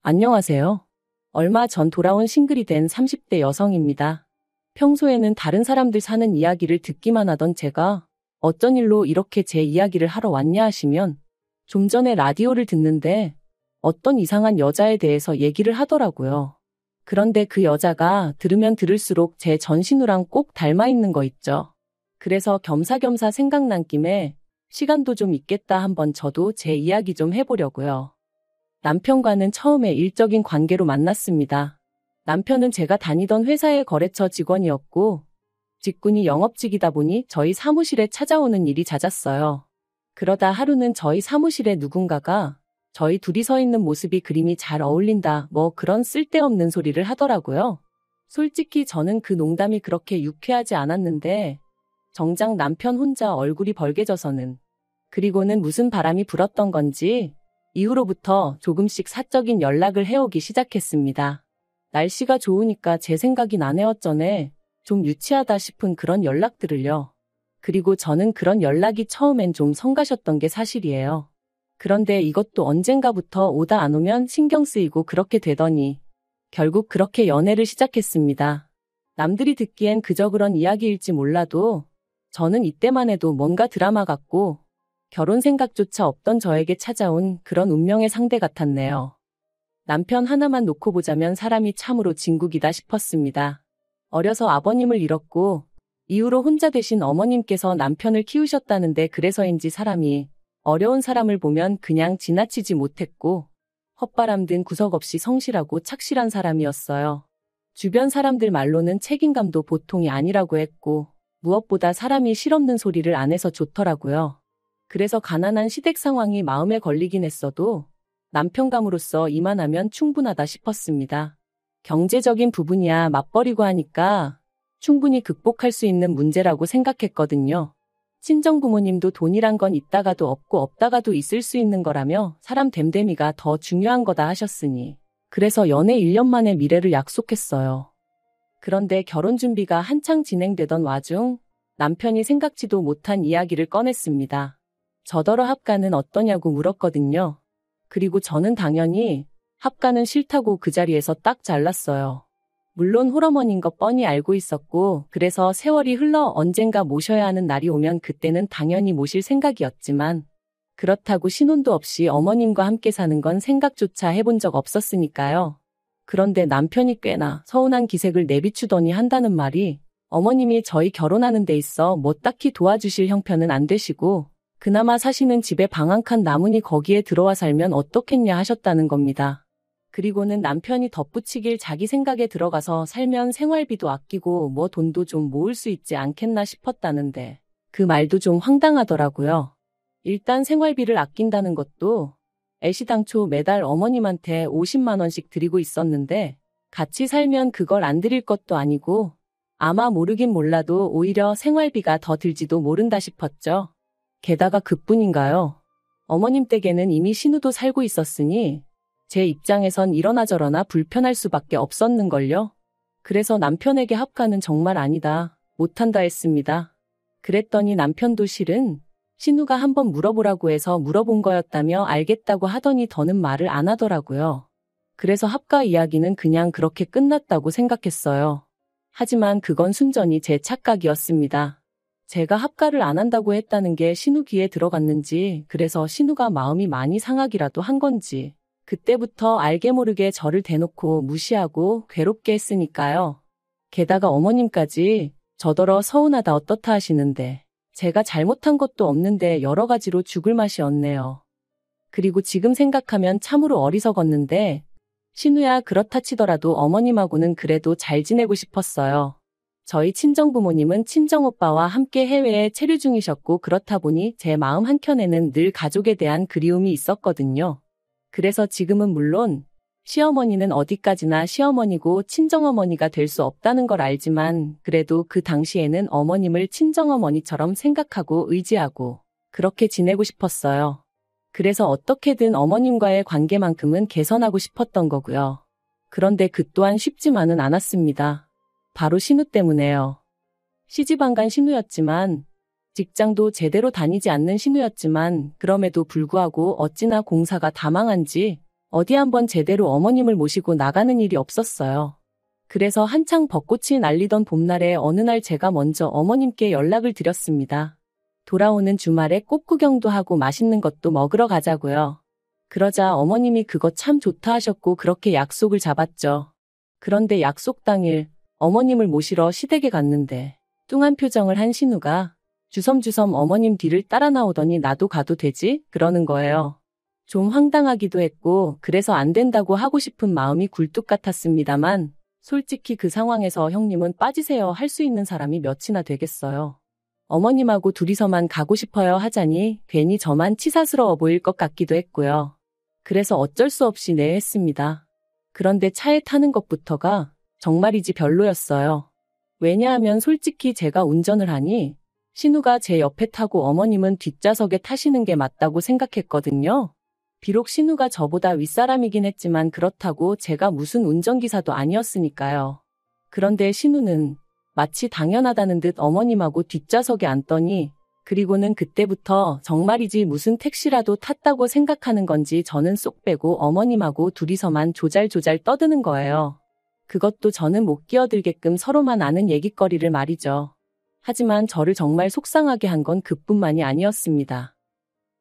안녕하세요. 얼마 전 돌아온 싱글이 된 30대 여성입니다. 평소에는 다른 사람들 사는 이야기를 듣기만 하던 제가 어쩐 일로 이렇게 제 이야기를 하러 왔냐 하시면 좀 전에 라디오를 듣는데 어떤 이상한 여자에 대해서 얘기를 하더라고요. 그런데 그 여자가 들으면 들을수록 제 전신우랑 꼭 닮아 있는 거 있죠. 그래서 겸사겸사 생각난 김에 시간도 좀 있겠다 한번 저도 제 이야기 좀 해보려고요. 남편과는 처음에 일적인 관계로 만났습니다. 남편은 제가 다니던 회사의 거래처 직원이었고 직군이 영업직이다 보니 저희 사무실에 찾아오는 일이 잦았어요. 그러다 하루는 저희 사무실에 누군가가 저희 둘이 서 있는 모습이 그림이 잘 어울린다 뭐 그런 쓸데없는 소리를 하더라고요. 솔직히 저는 그 농담이 그렇게 유쾌하지 않았는데 정작 남편 혼자 얼굴이 벌개져서는 그리고는 무슨 바람이 불었던 건지 이후로부터 조금씩 사적인 연락을 해오기 시작했습니다. 날씨가 좋으니까 제 생각이 나네요. 전에 좀 유치하다 싶은 그런 연락들을요. 그리고 저는 그런 연락이 처음엔 좀 성가셨던 게 사실이에요. 그런데 이것도 언젠가부터 오다 안 오면 신경 쓰이고 그렇게 되더니 결국 그렇게 연애를 시작했습니다. 남들이 듣기엔 그저 그런 이야기일지 몰라도 저는 이때만 해도 뭔가 드라마 같고 결혼 생각조차 없던 저에게 찾아온 그런 운명의 상대 같았네요. 남편 하나만 놓고 보자면 사람이 참으로 진국이다 싶었습니다. 어려서 아버님을 잃었고 이후로 혼자 되신 어머님께서 남편을 키우셨다는데 그래서인지 사람이 어려운 사람을 보면 그냥 지나치지 못했고 헛바람 든 구석 없이 성실하고 착실한 사람이었어요. 주변 사람들 말로는 책임감도 보통이 아니라고 했고 무엇보다 사람이 실없는 소리를 안 해서 좋더라고요. 그래서 가난한 시댁 상황이 마음에 걸리긴 했어도 남편감으로서 이만하면 충분하다 싶었습니다. 경제적인 부분이야 맞벌이고 하니까 충분히 극복할 수 있는 문제라고 생각했거든요. 친정부모님도 돈이란 건 있다가도 없고 없다가도 있을 수 있는 거라며 사람 됨됨이가 더 중요한 거다 하셨으니 그래서 연애 1년 만에 미래를 약속했어요. 그런데 결혼 준비가 한창 진행되던 와중 남편이 생각지도 못한 이야기를 꺼냈습니다. 저더러 합가는 어떠냐고 물었거든요. 그리고 저는 당연히 합가는 싫다고 그 자리에서 딱 잘랐어요. 물론 홀어머니인 거 뻔히 알고 있었고 그래서 세월이 흘러 언젠가 모셔야 하는 날이 오면 그때는 당연히 모실 생각이었지만 그렇다고 신혼도 없이 어머님과 함께 사는 건 생각조차 해본 적 없었으니까요. 그런데 남편이 꽤나 서운한 기색을 내비추더니 한다는 말이 어머님이 저희 결혼하는 데 있어 뭐 딱히 도와주실 형편은 안 되시고 그나마 사시는 집에 방 한 칸 남으니 거기에 들어와 살면 어떻겠냐 하셨다는 겁니다. 그리고는 남편이 덧붙이길 자기 생각에 들어가서 살면 생활비도 아끼고 뭐 돈도 좀 모을 수 있지 않겠나 싶었다는데 그 말도 좀 황당하더라고요. 일단 생활비를 아낀다는 것도 애시당초 매달 어머님한테 50만 원씩 드리고 있었는데 같이 살면 그걸 안 드릴 것도 아니고 아마 모르긴 몰라도 오히려 생활비가 더 들지도 모른다 싶었죠. 게다가 그뿐인가요? 어머님 댁에는 이미 신우도 살고 있었으니 제 입장에선 이러나 저러나 불편할 수밖에 없었는걸요. 그래서 남편에게 합가는 정말 아니다, 못한다 했습니다. 그랬더니 남편도 실은 신우가 한번 물어보라고 해서 물어본 거였다며 알겠다고 하더니 더는 말을 안 하더라고요. 그래서 합가 이야기는 그냥 그렇게 끝났다고 생각했어요. 하지만 그건 순전히 제 착각이었습니다. 제가 합가를 안 한다고 했다는 게 신우 귀에 들어갔는지 그래서 신우가 마음이 많이 상하기라도 한 건지 그때부터 알게 모르게 저를 대놓고 무시하고 괴롭게 했으니까요. 게다가 어머님까지 저더러 서운하다 어떻다 하시는데 제가 잘못한 것도 없는데 여러 가지로 죽을 맛이 없네요. 그리고 지금 생각하면 참으로 어리석었는데 신우야 그렇다 치더라도 어머님하고는 그래도 잘 지내고 싶었어요. 저희 친정부모님은 친정오빠와 함께 해외에 체류 중이셨고 그렇다 보니 제 마음 한켠에는 늘 가족에 대한 그리움이 있었거든요. 그래서 지금은 물론 시어머니는 어디까지나 시어머니고 친정어머니가 될 수 없다는 걸 알지만 그래도 그 당시에는 어머님을 친정어머니처럼 생각하고 의지하고 그렇게 지내고 싶었어요. 그래서 어떻게든 어머님과의 관계만큼은 개선하고 싶었던 거고요. 그런데 그 또한 쉽지만은 않았습니다. 바로 신우 때문에요. 시집안간 신우였지만 직장도 제대로 다니지 않는 신우였지만 그럼에도 불구하고 어찌나 공사가 다망한지 어디 한번 제대로 어머님을 모시고 나가는 일이 없었어요. 그래서 한창 벚꽃이 날리던 봄날에 어느 날 제가 먼저 어머님께 연락을 드렸습니다. 돌아오는 주말에 꽃 구경도 하고 맛있는 것도 먹으러 가자고요. 그러자 어머님이 그거 참 좋다 하셨고 그렇게 약속을 잡았죠. 그런데 약속 당일 어머님을 모시러 시댁에 갔는데 뚱한 표정을 한 신우가 주섬주섬 어머님 뒤를 따라 나오더니 나도 가도 되지? 그러는 거예요. 좀 황당하기도 했고 그래서 안 된다고 하고 싶은 마음이 굴뚝 같았습니다만 솔직히 그 상황에서 형님은 빠지세요 할 수 있는 사람이 몇이나 되겠어요. 어머님하고 둘이서만 가고 싶어요 하자니 괜히 저만 치사스러워 보일 것 같기도 했고요. 그래서 어쩔 수 없이 네 했습니다. 그런데 차에 타는 것부터가 정말이지 별로였어요. 왜냐하면 솔직히 제가 운전을 하니 신우가 제 옆에 타고 어머님은 뒷좌석에 타시는 게 맞다고 생각했거든요. 비록 신우가 저보다 윗사람이긴 했지만 그렇다고 제가 무슨 운전기사도 아니었으니까요. 그런데 신우는 마치 당연하다는 듯 어머님하고 뒷좌석에 앉더니 그리고는 그때부터 정말이지 무슨 택시라도 탔다고 생각하는 건지 저는 쏙 빼고 어머님하고 둘이서만 조잘조잘 떠드는 거예요. 그것도 저는 못 끼어들게끔 서로만 아는 얘기거리를 말이죠. 하지만 저를 정말 속상하게 한 건 그뿐만이 아니었습니다.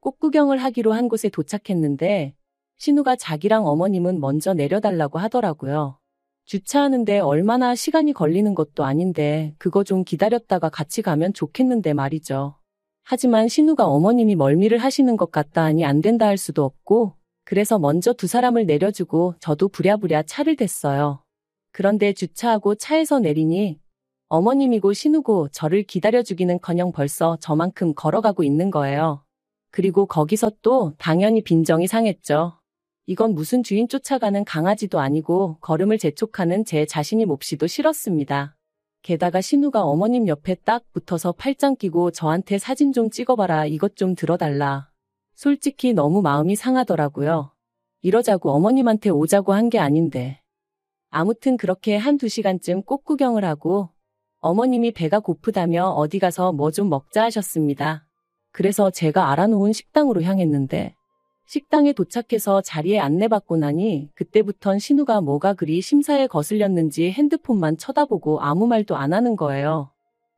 꽃 구경을 하기로 한 곳에 도착했는데 신우가 자기랑 어머님은 먼저 내려달라고 하더라고요. 주차하는데 얼마나 시간이 걸리는 것도 아닌데 그거 좀 기다렸다가 같이 가면 좋겠는데 말이죠. 하지만 신우가 어머님이 멀미를 하시는 것 같다 하니 안 된다 할 수도 없고 그래서 먼저 두 사람을 내려주고 저도 부랴부랴 차를 댔어요. 그런데 주차하고 차에서 내리니 어머님이고 신우고 저를 기다려주기는커녕 벌써 저만큼 걸어가고 있는 거예요. 그리고 거기서 또 당연히 빈정이 상했죠. 이건 무슨 주인 쫓아가는 강아지도 아니고 걸음을 재촉하는 제 자신이 몹시도 싫었습니다. 게다가 신우가 어머님 옆에 딱 붙어서 팔짱 끼고 저한테 사진 좀 찍어봐라 이것 좀 들어달라. 솔직히 너무 마음이 상하더라고요. 이러자고 어머님한테 오자고 한 게 아닌데. 아무튼 그렇게 1~2시간쯤 꽃 구경을 하고 어머님이 배가 고프다며 어디 가서 뭐 좀 먹자 하셨습니다. 그래서 제가 알아놓은 식당으로 향했는데 식당에 도착해서 자리에 안내받고 나니 그때부턴 신우가 뭐가 그리 심사에 거슬렸는지 핸드폰만 쳐다보고 아무 말도 안 하는 거예요.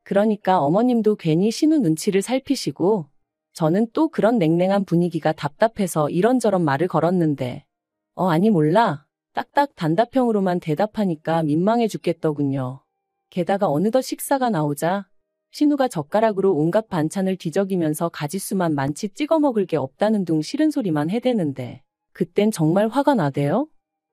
그러니까 어머님도 괜히 신우 눈치를 살피시고 저는 또 그런 냉랭한 분위기가 답답해서 이런저런 말을 걸었는데 아니 몰라. 딱딱 단답형으로만 대답하니까 민망해 죽겠더군요. 게다가 어느덧 식사가 나오자 신우가 젓가락으로 온갖 반찬을 뒤적이면서 가짓수만 많지 찍어 먹을 게 없다는 둥 싫은 소리만 해대는데 그땐 정말 화가 나대요.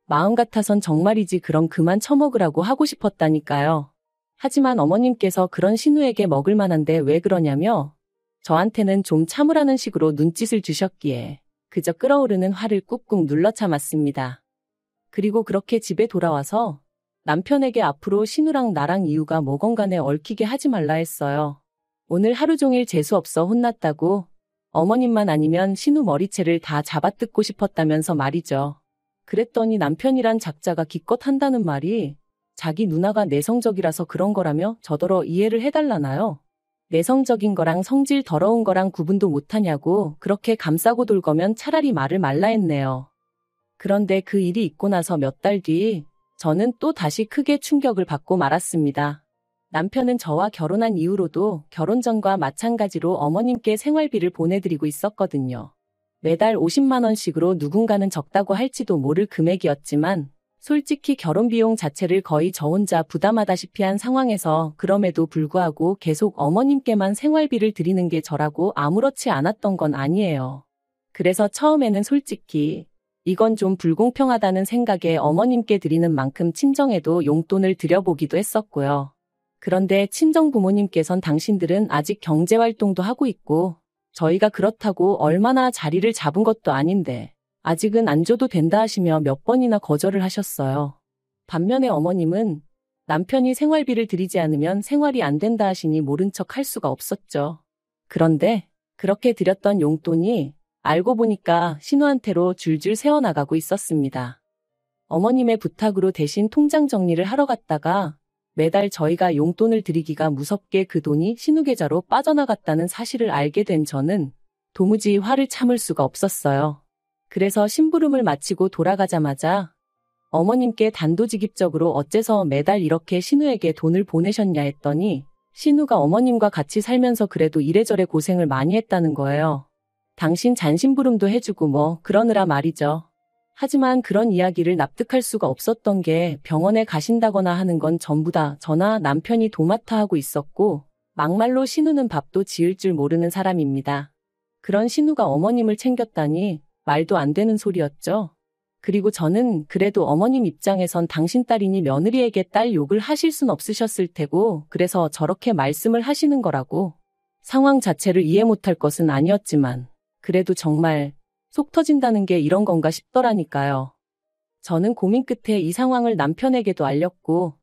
마음 같아선 정말이지 그럼 그만 처먹으라고 하고 싶었다니까요. 하지만 어머님께서 그런 신우에게 먹을 만한데 왜 그러냐며 저한테는 좀 참으라는 식으로 눈짓을 주셨기에 그저 끓어오르는 화를 꾹꾹 눌러 참았습니다. 그리고 그렇게 집에 돌아와서 남편에게 앞으로 신우랑 나랑 이유가 뭐건 간에 얽히게 하지 말라 했어요. 오늘 하루 종일 재수없어 혼났다고 어머님만 아니면 신우 머리채를 다 잡아뜯고 싶었다면서 말이죠. 그랬더니 남편이란 작자가 기껏 한다는 말이 자기 누나가 내성적이라서 그런 거라며 저더러 이해를 해달라나요? 내성적인 거랑 성질 더러운 거랑 구분도 못하냐고 그렇게 감싸고 돌 거면 차라리 말을 말라 했네요. 그런데 그 일이 있고 나서 몇 달 뒤 저는 또 다시 크게 충격을 받고 말았습니다. 남편은 저와 결혼한 이후로도 결혼 전과 마찬가지로 어머님께 생활비를 보내드리고 있었거든요. 매달 50만 원씩으로 누군가는 적다고 할지도 모를 금액이었지만 솔직히 결혼 비용 자체를 거의 저 혼자 부담하다시피 한 상황에서 그럼에도 불구하고 계속 어머님께만 생활비를 드리는 게 저라고 아무렇지 않았던 건 아니에요. 그래서 처음에는 솔직히 이건 좀 불공평하다는 생각에 어머님께 드리는 만큼 친정에도 용돈을 드려보기도 했었고요. 그런데 친정 부모님께선 당신들은 아직 경제활동도 하고 있고 저희가 그렇다고 얼마나 자리를 잡은 것도 아닌데 아직은 안 줘도 된다 하시며 몇 번이나 거절을 하셨어요. 반면에 어머님은 남편이 생활비를 드리지 않으면 생활이 안 된다 하시니 모른 척 할 수가 없었죠. 그런데 그렇게 드렸던 용돈이 알고 보니까 신우한테로 줄줄 새어나가고 있었습니다. 어머님의 부탁으로 대신 통장 정리를 하러 갔다가 매달 저희가 용돈을 드리기가 무섭게 그 돈이 신우 계좌로 빠져나갔다는 사실을 알게 된 저는 도무지 화를 참을 수가 없었어요. 그래서 심부름을 마치고 돌아가자마자 어머님께 단도직입적으로 어째서 매달 이렇게 신우에게 돈을 보내셨냐 했더니 신우가 어머님과 같이 살면서 그래도 이래저래 고생을 많이 했다는 거예요. 당신 잔심부름도 해주고 뭐 그러느라 말이죠. 하지만 그런 이야기를 납득할 수가 없었던 게 병원에 가신다거나 하는 건 전부 다 저나 남편이 도맡아 하고 있었고 막말로 신우는 밥도 지을 줄 모르는 사람입니다. 그런 신우가 어머님을 챙겼다니 말도 안 되는 소리였죠. 그리고 저는 그래도 어머님 입장에선 당신 딸이니 며느리에게 딸 욕을 하실 순 없으셨을 테고 그래서 저렇게 말씀을 하시는 거라고. 상황 자체를 이해 못할 것은 아니었지만 그래도 정말 속 터진다는 게 이런 건가 싶더라니까요. 저는 고민 끝에 이 상황을 남편에게도 알렸고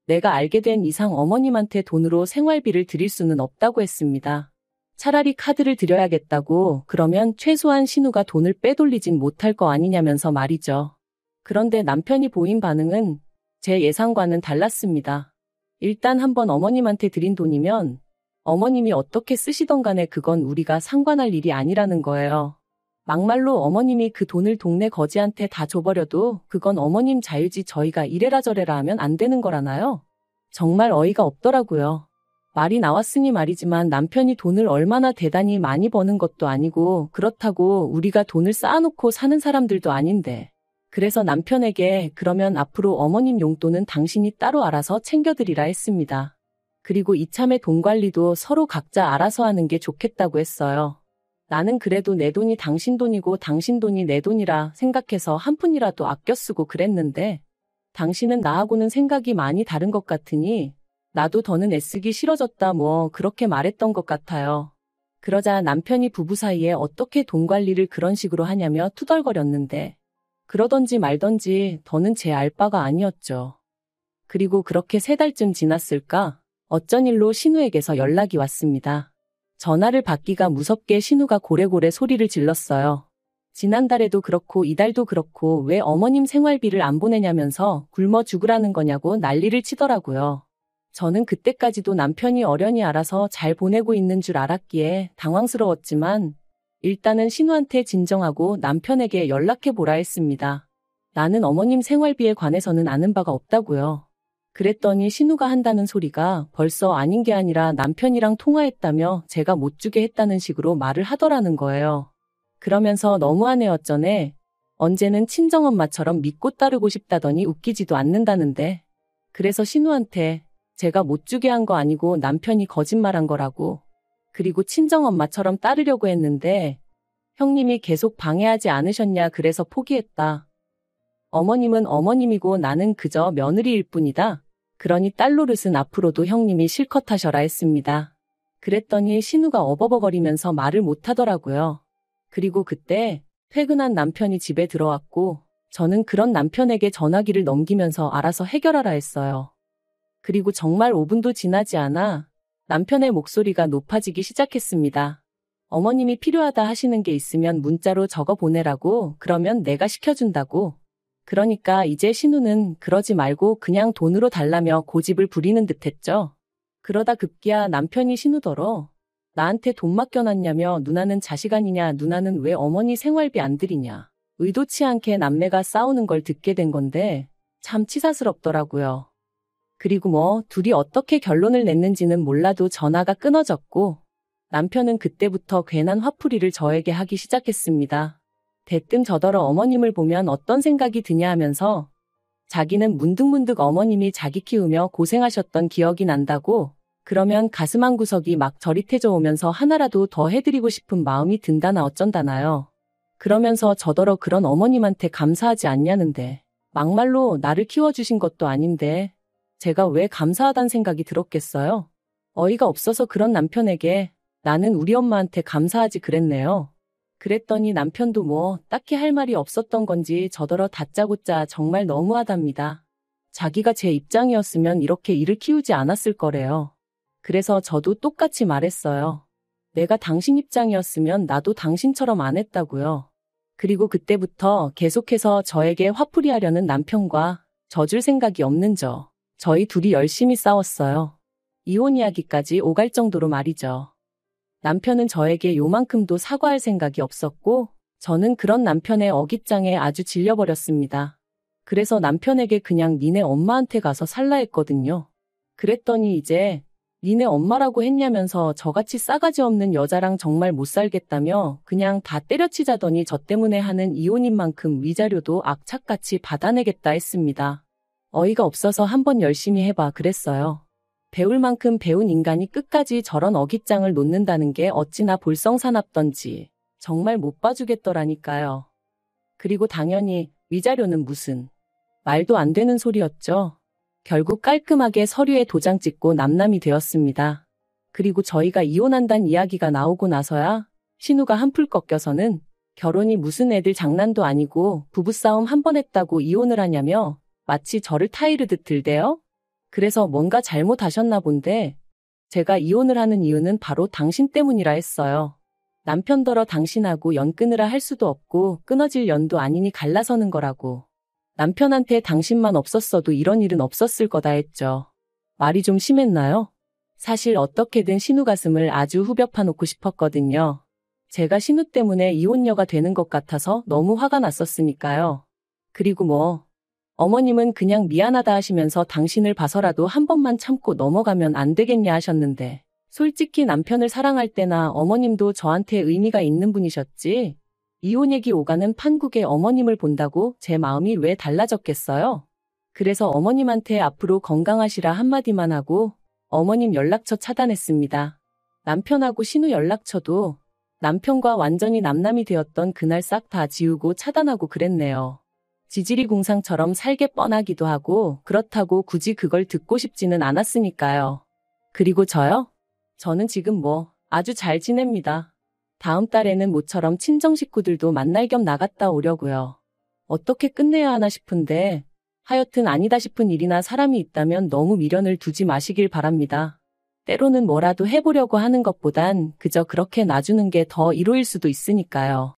내가 알게 된 이상 어머님한테 돈으로 생활비를 드릴 수는 없다고 했습니다. 차라리 카드를 드려야겠다고. 그러면 최소한 신우가 돈을 빼돌리진 못할 거 아니냐면서 말이죠. 그런데 남편이 보인 반응은 제 예상과는 달랐습니다. 일단 한번 어머님한테 드린 돈이면 어머님이 어떻게 쓰시던 간에 그건 우리가 상관할 일이 아니라는 거예요. 막말로 어머님이 그 돈을 동네 거지한테 다 줘버려도 그건 어머님 자유지 저희가 이래라 저래라 하면 안 되는 거라나요? 정말 어이가 없더라고요. 말이 나왔으니 말이지만 남편이 돈을 얼마나 대단히 많이 버는 것도 아니고 그렇다고 우리가 돈을 쌓아놓고 사는 사람들도 아닌데. 그래서 남편에게 그러면 앞으로 어머님 용돈은 당신이 따로 알아서 챙겨드리라 했습니다. 그리고 이참에 돈 관리도 서로 각자 알아서 하는 게 좋겠다고 했어요. 나는 그래도 내 돈이 당신 돈이고 당신 돈이 내 돈이라 생각해서 한 푼이라도 아껴 쓰고 그랬는데 당신은 나하고는 생각이 많이 다른 것 같으니 나도 더는 애쓰기 싫어졌다 뭐 그렇게 말했던 것 같아요. 그러자 남편이 부부 사이에 어떻게 돈 관리를 그런 식으로 하냐며 투덜거렸는데 그러던지 말던지 더는 제 알 바가 아니었죠. 그리고 그렇게 3달쯤 지났을까 어쩐 일로 신우에게서 연락이 왔습니다. 전화를 받기가 무섭게 신우가 고래고래 소리를 질렀어요. 지난달에도 그렇고 이달도 그렇고 왜 어머님 생활비를 안 보내냐면서 굶어 죽으라는 거냐고 난리를 치더라고요. 저는 그때까지도 남편이 어련히 알아서 잘 보내고 있는 줄 알았기에 당황스러웠지만 일단은 신우한테 진정하고 남편에게 연락해보라 했습니다. 나는 어머님 생활비에 관해서는 아는 바가 없다고요. 그랬더니 신우가 한다는 소리가 벌써 아닌 게 아니라 남편이랑 통화했다며 제가 못 주게 했다는 식으로 말을 하더라는 거예요. 그러면서 너무하네 어쩌네. 언제는 친정엄마처럼 믿고 따르고 싶다더니 웃기지도 않는다는데. 그래서 신우한테 제가 못 주게 한 거 아니고 남편이 거짓말한 거라고. 그리고 친정엄마처럼 따르려고 했는데 형님이 계속 방해하지 않으셨냐 그래서 포기했다. 어머님은 어머님이고 나는 그저 며느리일 뿐이다. 그러니 딸 노릇은 앞으로도 형님이 실컷 하셔라 했습니다. 그랬더니 신우가 어버버거리면서 말을 못하더라고요. 그리고 그때 퇴근한 남편이 집에 들어왔고 저는 그런 남편에게 전화기를 넘기면서 알아서 해결하라 했어요. 그리고 정말 5분도 지나지 않아 남편의 목소리가 높아지기 시작했습니다. 어머님이 필요하다 하시는 게 있으면 문자로 적어 보내라고. 그러면 내가 시켜준다고. 그러니까 이제 신우는 그러지 말고 그냥 돈으로 달라며 고집을 부리는 듯했죠. 그러다 급기야 남편이 신우더러 나한테 돈 맡겨놨냐며 누나는 자식 아니냐 누나는 왜 어머니 생활비 안 드리냐. 의도치 않게 남매가 싸우는 걸 듣게 된 건데 참 치사스럽더라고요. 그리고 뭐 둘이 어떻게 결론을 냈는지는 몰라도 전화가 끊어졌고 남편은 그때부터 괜한 화풀이를 저에게 하기 시작했습니다. 대뜸 저더러 어머님을 보면 어떤 생각이 드냐 하면서 자기는 문득문득 어머님이 자기 키우며 고생하셨던 기억이 난다고. 그러면 가슴 한구석이 막 저릿해져 오면서 하나라도 더 해드리고 싶은 마음이 든다나 어쩐다나요. 그러면서 저더러 그런 어머님한테 감사하지 않냐는데 막말로 나를 키워주신 것도 아닌데 제가 왜 감사하단 생각이 들었겠어요? 어이가 없어서 그런 남편에게 나는 우리 엄마한테 감사하지 그랬네요. 그랬더니 남편도 뭐 딱히 할 말이 없었던 건지 저더러 다짜고짜 정말 너무하답니다. 자기가 제 입장이었으면 이렇게 일을 키우지 않았을 거래요. 그래서 저도 똑같이 말했어요. 내가 당신 입장이었으면 나도 당신처럼 안 했다고요. 그리고 그때부터 계속해서 저에게 화풀이 하려는 남편과 져줄 생각이 없는 저희 둘이 열심히 싸웠어요. 이혼 이야기까지 오갈 정도로 말이죠. 남편은 저에게 요만큼도 사과할 생각이 없었고 저는 그런 남편의 어깃장에 아주 질려버렸습니다. 그래서 남편에게 그냥 니네 엄마한테 가서 살라 했거든요. 그랬더니 이제 니네 엄마라고 했냐면서 저같이 싸가지 없는 여자랑 정말 못 살겠다며 그냥 다 때려치자더니 저 때문에 하는 이혼인 만큼 위자료도 악착같이 받아내겠다 했습니다. 어이가 없어서 한번 열심히 해봐 그랬어요. 배울 만큼 배운 인간이 끝까지 저런 어깃장을 놓는다는 게 어찌나 볼성사납던지 정말 못 봐주겠더라니까요. 그리고 당연히 위자료는 무슨 말도 안 되는 소리였죠. 결국 깔끔하게 서류에 도장 찍고 남남이 되었습니다. 그리고 저희가 이혼한다는 이야기가 나오고 나서야 신우가 한풀 꺾여서는 결혼이 무슨 애들 장난도 아니고 부부싸움 한 번 했다고 이혼을 하냐며 마치 저를 타이르듯 들대요. 그래서 뭔가 잘못하셨나 본데 제가 이혼을 하는 이유는 바로 당신 때문이라 했어요. 남편더러 당신하고 연 끊으라 할 수도 없고 끊어질 연도 아니니 갈라서는 거라고. 남편한테 당신만 없었어도 이런 일은 없었을 거다 했죠. 말이 좀 심했나요? 사실 어떻게든 신우 가슴을 아주 후벼 파놓고 싶었거든요. 제가 신우 때문에 이혼녀가 되는 것 같아서 너무 화가 났었으니까요. 그리고 어머님은 그냥 미안하다 하시면서 당신을 봐서라도 한 번만 참고 넘어가면 안 되겠냐 하셨는데 솔직히 남편을 사랑할 때나 어머님도 저한테 의미가 있는 분이셨지. 이혼 얘기 오가는 판국에 어머님을 본다고 제 마음이 왜 달라졌겠어요? 그래서 어머님한테 앞으로 건강하시라 한마디만 하고 어머님 연락처 차단했습니다. 남편하고 신우 연락처도 남편과 완전히 남남이 되었던 그날 싹 다 지우고 차단하고 그랬네요. 지지리 궁상처럼 살게 뻔하기도 하고 그렇다고 굳이 그걸 듣고 싶지는 않았으니까요. 그리고 저요? 저는 지금 아주 잘 지냅니다. 다음 달에는 모처럼 친정 식구들도 만날 겸 나갔다 오려고요. 어떻게 끝내야 하나 싶은데 하여튼 아니다 싶은 일이나 사람이 있다면 너무 미련을 두지 마시길 바랍니다. 때로는 뭐라도 해보려고 하는 것보단 그저 그렇게 놔주는 게 더 이로일 수도 있으니까요.